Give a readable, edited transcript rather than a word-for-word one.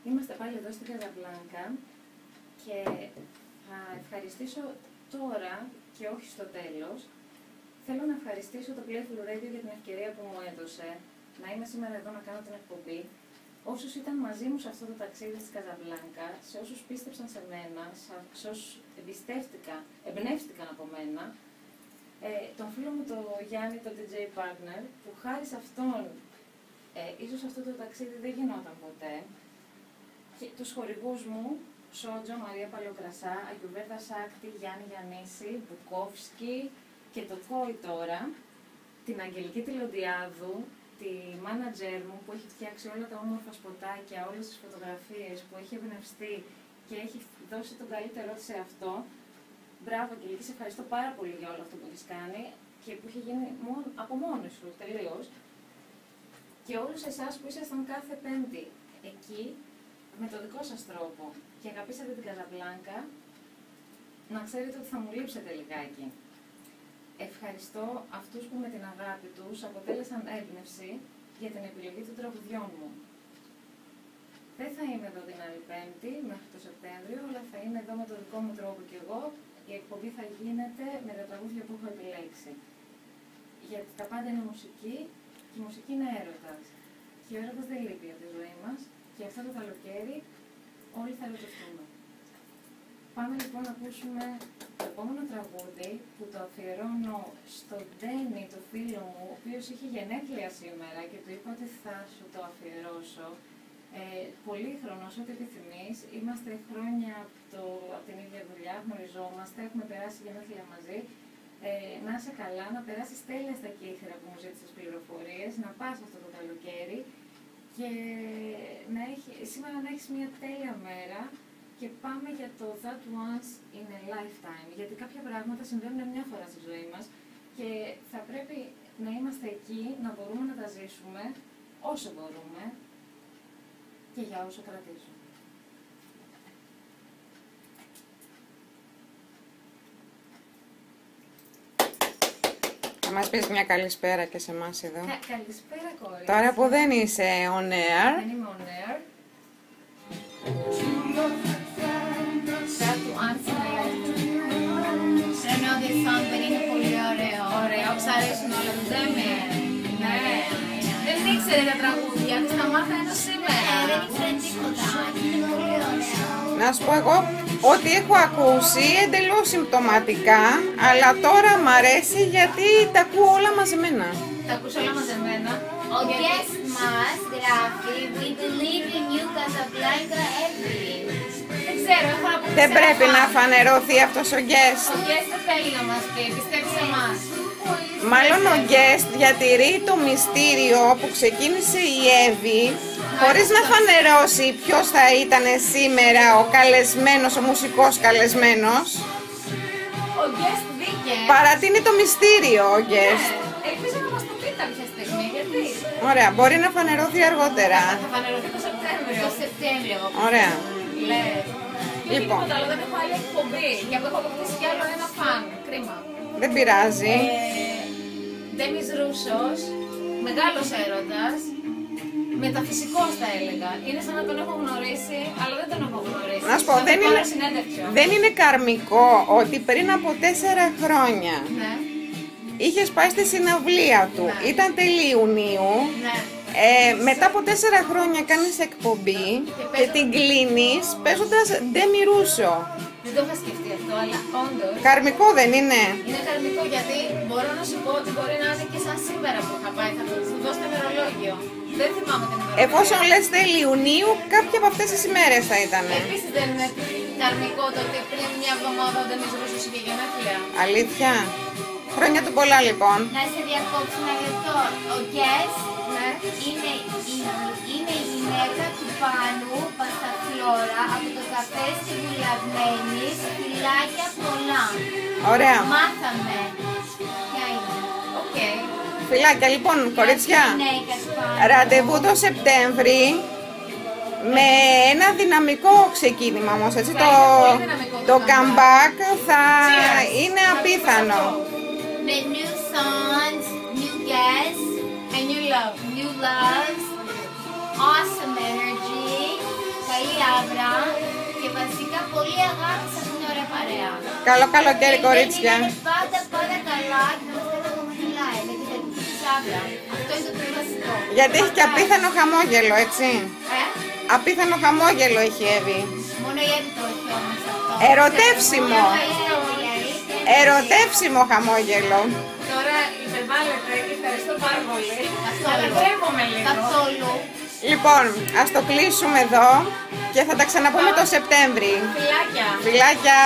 Είμαστε πάλι εδώ στην Καζαμπλάνκα και θα ευχαριστήσω τώρα και όχι στο τέλος. Θέλω να ευχαριστήσω το Playful Radio για την ευκαιρία που μου έδωσε να είμαι σήμερα εδώ να κάνω την εκπομπή. Όσους ήταν μαζί μου σε αυτό το ταξίδι της Καζαμπλάνκα, σε όσους πίστεψαν σε μένα, σε όσους εμπνεύστηκαν από μένα, τον φίλο μου τον Γιάννη, τον DJ Partner, που χάρη σε αυτόν, ίσως αυτό το ταξίδι δεν γινόταν ποτέ, και τους χορηγούς μου, Σότζο, Μαρία Παλαιοκρασά, Αγιουβέρδα Σάκτη, Γιάννη Γιαννίση, Μπουκόφσκι και το Κόη τώρα, την Αγγελική Τηλοντιάδου, τη μάνατζερ μου που έχει φτιάξει όλα τα όμορφα σποτάκια, όλες τις φωτογραφίες, που έχει εμπνευστεί και έχει δώσει τον καλύτερό της σε αυτό. Μπράβο Αγγελική, σε ευχαριστώ πάρα πολύ για όλο αυτό που έχεις κάνει και που έχει γίνει από μόνη σου τελείως. Και όλους εσάς που ήσασταν κάθε Πέμπτη εκεί με το δικό σας τρόπο και αγαπήσατε την Καζαμπλάνκα, να ξέρετε ότι θα μου λείψετε λιγάκι. Ευχαριστώ αυτούς που με την αγάπη τους αποτέλεσαν έμπνευση για την επιλογή των τραγουδιών μου. Δεν θα είμαι εδώ την άλλη Πέμπτη μέχρι το Σεπτέμβριο, αλλά θα είμαι εδώ με τον δικό μου τρόπο κι εγώ. Η εκπομπή θα γίνεται με τα τραγούδια που έχω επιλέξει. Γιατί τα πάντα είναι μουσική και η μουσική είναι έρωτας. Και ο έρωτας δεν λείπει από τη ζωή μας και αυτό το καλοκαίρι όλοι θα ερωτευτούμε. Πάμε λοιπόν να ακούσουμε το επόμενο τραγούδι που το αφιερώνω στον Ντένι, το φίλο μου, ο οποίος είχε γενέθλια σήμερα και του είπα ότι θα σου το αφιερώσω. Πολύχρονος, ό,τι επιθυμείς. Είμαστε χρόνια από την ίδια δουλειά, γνωριζόμαστε, έχουμε περάσει γενέθλια μαζί. Να είσαι καλά, να περάσεις τέλεια στα κύθρα που μου ζήτησες πληροφορίες, να πας αυτό το καλοκαίρι και σήμερα να έχεις μια τέλεια μέρα. Και πάμε για το That Once in a Lifetime, γιατί κάποια πράγματα συμβαίνουν μια φορά στη ζωή μας και θα πρέπει να είμαστε εκεί, να μπορούμε να τα ζήσουμε όσο μπορούμε και για όσο κρατήσουμε. Θα μας πεις μια καλησπέρα και σε εμάς εδώ. Καλησπέρα κορίτσι. Τώρα που δεν είσαι on air. Δεν είμαι on air. Δεν είναι πολύ ωραίο. Ωραίο, ψαρίσουν όλα του Ντέμι. Ναι. Δεν ήξερε τα τραγούδια, της τα μάθανε σήμερα. Δεν ήξερε τίποτα. Είναι πολύ ωραίο. Να σου πω εγώ ότι έχω ακούσει εντελώς συμπτωματικά, αλλά τώρα μ' αρέσει γιατί τα ακούω όλα μαζεμένα. Τα ακούς όλα μαζεμένα. Ο guest μας γράφει We believe in you Casablanca Evelyn. Δεν ξέρω, έχω να πω. Δεν πρέπει να φανερωθεί αυτός ο guest. Ο guest δεν θέλει να μας πει, πιστεύει σε εμάς. Μάλλον ο guest διατηρεί το μυστήριο που ξεκίνησε η Εύη, χωρίς να φανερώσει ποιος θα ήταν σήμερα ο καλεσμένος, ο μουσικός καλεσμένος. Ο guest βγήκε. Παρατείνει το μυστήριο ο guest. Ελπίζω να μας το πει κάποια στιγμή, γιατί. Ωραία, μπορεί να φανερωθεί αργότερα. Θα φανερωθεί το Σεπτέμβριο. Το Σεπτέμβριο. Ωραία. Λες. Και Λοιπόν. τίποτα άλλο, δεν έχω άλλη εκπομπή. Και έχω αποκτήσει κι άλλο ένα φαν. Κρίμα. Δεν πειράζει. Ντέμις Ρούσος, μεγάλος έρωτας, μεταφυσικός θα έλεγα. Είναι σαν να τον έχω γνωρίσει, αλλά δεν τον έχω γνωρίσει. Να σου πω, δεν είναι καρμικό ότι πριν από 4 χρόνια Ναι, είχες πάει στη συναυλία του, Ναι. ήταν τέλη Ιουνίου, ναι. μετά από 4 χρόνια κάνεις εκπομπή και την κλείνεις παίζοντας Ντέμι Ρούσο. Δεν το είχα σκεφτεί αυτό, αλλά όντως Καρμικό δεν είναι? είναι καρμικό, γιατί μπορώ να σου πω ότι μπορεί να είναι και σαν σήμερα που είχα πάει. Θα σου δώσω το ημερολόγιο. Δεν θυμάμαι την ημερολόγιο. Εφόσον λες τέλη Ιουνίου, κάποια από αυτές τις ημέρες θα ήταν. Επίσης δεν είναι καρμικό το ότι πριν μια εβδομάδα ο Ντέμις Ρούσος είχε γενέθλια. Αλήθεια. Χρόνια του πολλά λοιπόν. Να σε διακόψω ένα λεπτό. Ο guest Ναι. είναι η γυναίκα του Πάνου Πασταφλόρα από το καφέ στη Βουλιαγμένη. Φιλάκια πολλά. Ωραία. Μάθαμε. Ποια είναι. Οκ. Φιλάκια λοιπόν, κορίτσια. Γυναίκα του Πάνου. Ραντεβού το Σεπτέμβρη με ένα δυναμικό ξεκίνημα όμως, έτσι, το comeback θα είναι απίθανο. Με new songs, new guests, And you love. new loves, awesome energy. Σάβρα και βασικά πολύ αγάπη σε αυτήν την ωραία παρέα. Καλό καλοκαίρι, κορίτσια. Είναι πάντα καλά και μας κάνει να χαμογελάει με την τέτοια Σάβρα. Αυτό είναι το πιο βασικό. Γιατί έχει και απίθανο χαμόγελο, έτσι. Απίθανο χαμόγελο έχει η Εύη. Μόνο η Εύη το έχει όμως αυτό. Ερωτεύσιμο. Ερωτεύσιμο χαμόγελο. Τώρα υπερβάλλεται και ευχαριστώ πάρα πολύ. Αλλά τρέπομαι λίγο. Καθόλου. Λοιπόν, ας το κλείσουμε εδώ και θα τα ξαναπούμε το Σεπτέμβρη. Φιλάκια. Φιλάκια.